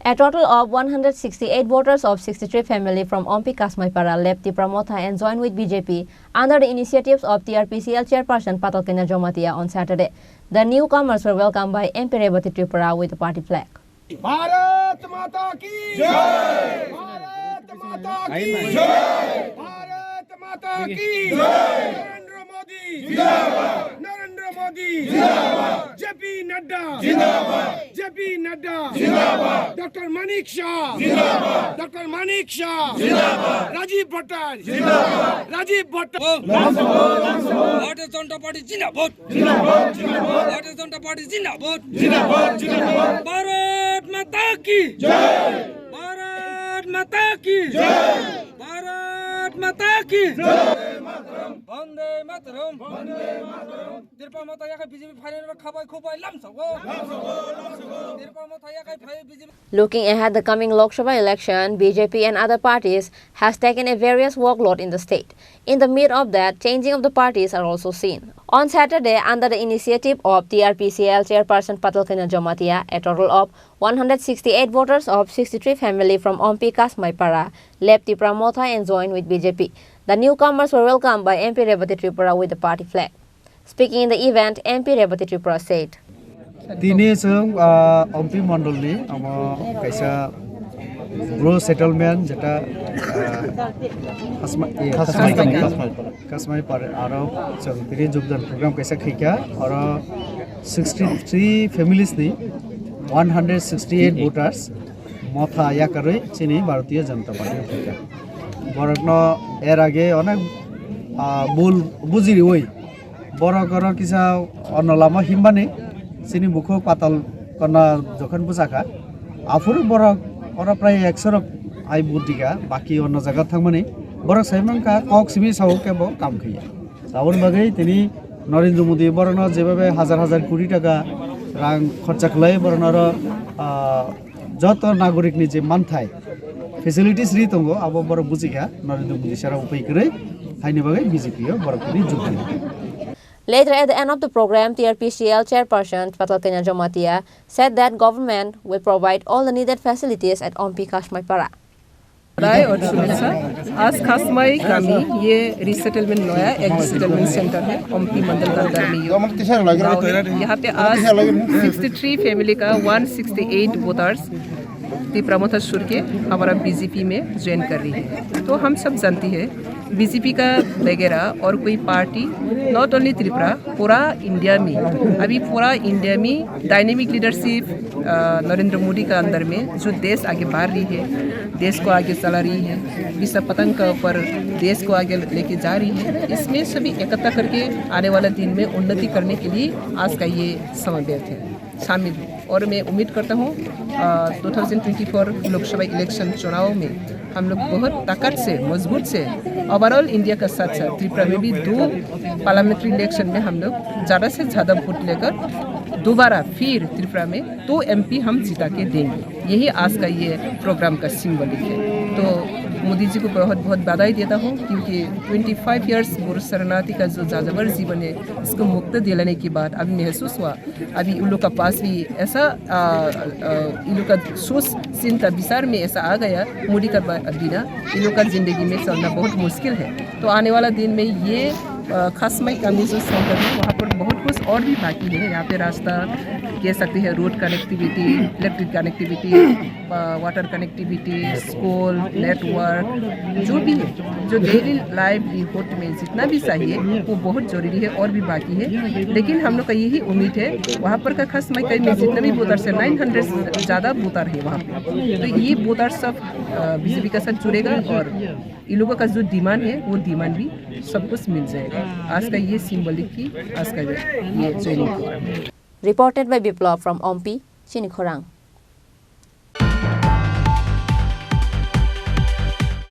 A total of 168 voters of 63 family from Ampi Kasmai Para left Tipra Motha and joined with BJP under the initiatives of TRPCL chairperson Tipra Motha on Saturday. The newcomers were welcomed by MP Tripura with the party flag. Bharat Mata ki Jai! Bharat Mata ki Jai! Bharat Mata ki Jai! Narendra Modi Zindabad! Narendra Modi Zindabad! JP Nadda Zindabad! JP Nadda Zindabad! Dr. Manik Shah Zindabad! Dr. Manik Shah Zindabad! Rajiv Bhattar Zindabad! Rajiv Bhattar Bharatiya Janata Party Zindabad! Zindabad! Zindabad! Bharatiya Janata Party Zindabad! Zindabad! Zindabad! Bharat Mata ki Jai! Bharat Mata ki Jai! Bharat Mata ki Jai! Vande Mataram! Vande Mataram! Tipra Motha yakai BJP final khabai khubai lamsago! Tipra Motha yakai BJP. Looking ahead the coming Lok Sabha election, BJP and other parties has taken a various workload in the state. In the midst of that, changing of the parties are also seen. On Saturday, under the initiative of TRPCL chairperson Tipra Motha, a total of 168 voters of 63 family from Ampi Kasmai Para left Tipra Motha and joined with BJP. The newcomers were welcomed by MP Tripura with the party flag. Speaking in the event, MP Tripura said, Tini Ampi Mandolni, kaisa grow settlement jeta Kasmai Para aro tiri jobdan program kaisa khika aro 63 families ni 168 voters Motha yakaroi Chini Bharatiya Janata Party khika Borokno er age onek bul bujiri oi borokoro kisa onolama himbane Chini bukho patal kona jokhon busaka afur borok ora pray 100 ai budiga baki onno jaga thangmani borok saimangka kok simi saw kebo kam khiya sabon bagai tini Narendra Modi borono jebabe হাজার হাজার কোটি টাকা rang khorcha khlai boronoro joto nagorik ni je manthai facilities ri tongo abo boro bujika Narendra Modi sara upai kore haini bagai BJP yo boro kuri jogdi. Later at the end of the program, TRPCL chairperson Tipra Motha said that government will provide all the needed facilities at Ampi Kasmai Para. और शुभेच्छा आज खासमाई कामी ये resettlement नया एक resettlement centre है अम्पी मंडल का अंदर में यहाँ पे आज 63 फैमिली का 168 वोटर्स टिप्रा मोथा छोड़ के हमारा बीजेपी में ज्वाइन कर रही है। तो हम सब जानती है बीजेपी का वगैरह और कोई पार्टी नॉट ओनली त्रिपुरा पूरा इंडिया में अभी पूरा इंडिया में डायनेमिक लीडरशिप नरेंद्र मोदी का अंदर में जो देश आगे बढ़ रही है, देश को आगे चला रही है, विश्व पतंग का ऊपर देश को आगे लेके जा रही है। इसमें सभी इकट्ठा करके आने वाले दिन में उन्नति करने के लिए आज का ये समावेश है शामिल है और मैं उम्मीद करता हूँ 2024 लोकसभा इलेक्शन चुनाव में हम लोग बहुत ताकत से मजबूत से ओवरऑल इंडिया का साथ साथ त्रिपुरा में भी 2 पार्लियामेंट्री इलेक्शन में हम लोग ज़्यादा से ज़्यादा वोट लेकर दोबारा फिर त्रिपुरा में 2 MP हम जिता के देंगे। यही आज का ये प्रोग्राम का सिंबलिक है। तो मोदी जी को बहुत बहुत बधाई देता हूँ क्योंकि 25 इयर्स बुर शरणार्थी का जो जाजावर जीवन है इसको मुक्त दिलाने के बाद अभी महसूस हुआ अभी उन लोग का पास भी ऐसा इन लोग का सोच चिंता विचार में ऐसा आ गया मोदी का बिना इन लोग का जिंदगी में चलना बहुत मुश्किल है। तो आने वाला दिन में ये खासमाई कामी जो सेंटर है वहाँ पर बहुत कुछ और भी बाकी है। यहाँ पे रास्ता कह सकते हैं road connectivity, electric connectivity, water connectivity, school, network जो भी है जो डेली लाइवलीहुड में जितना भी चाहिए वो बहुत ज़रूरी है और भी बाकी है। लेकिन हम लोग का यही उम्मीद है वहाँ पर का खासमाई कामी में जितना भी वोटर्स है 900 से ज़्यादा वोटर है वहाँ पर। तो ये वोटर सब बीजेपी का साथ जुड़ेगा और इन लोगों का जो डिमांड है वो डिमांड भी सब कुछ मिल जाएगा। आज का ये सिंबलिक की आज का ये ज्वाइनिंग प्रोग्राम है। Reported by Biplov from Ampi, Chini Khorang.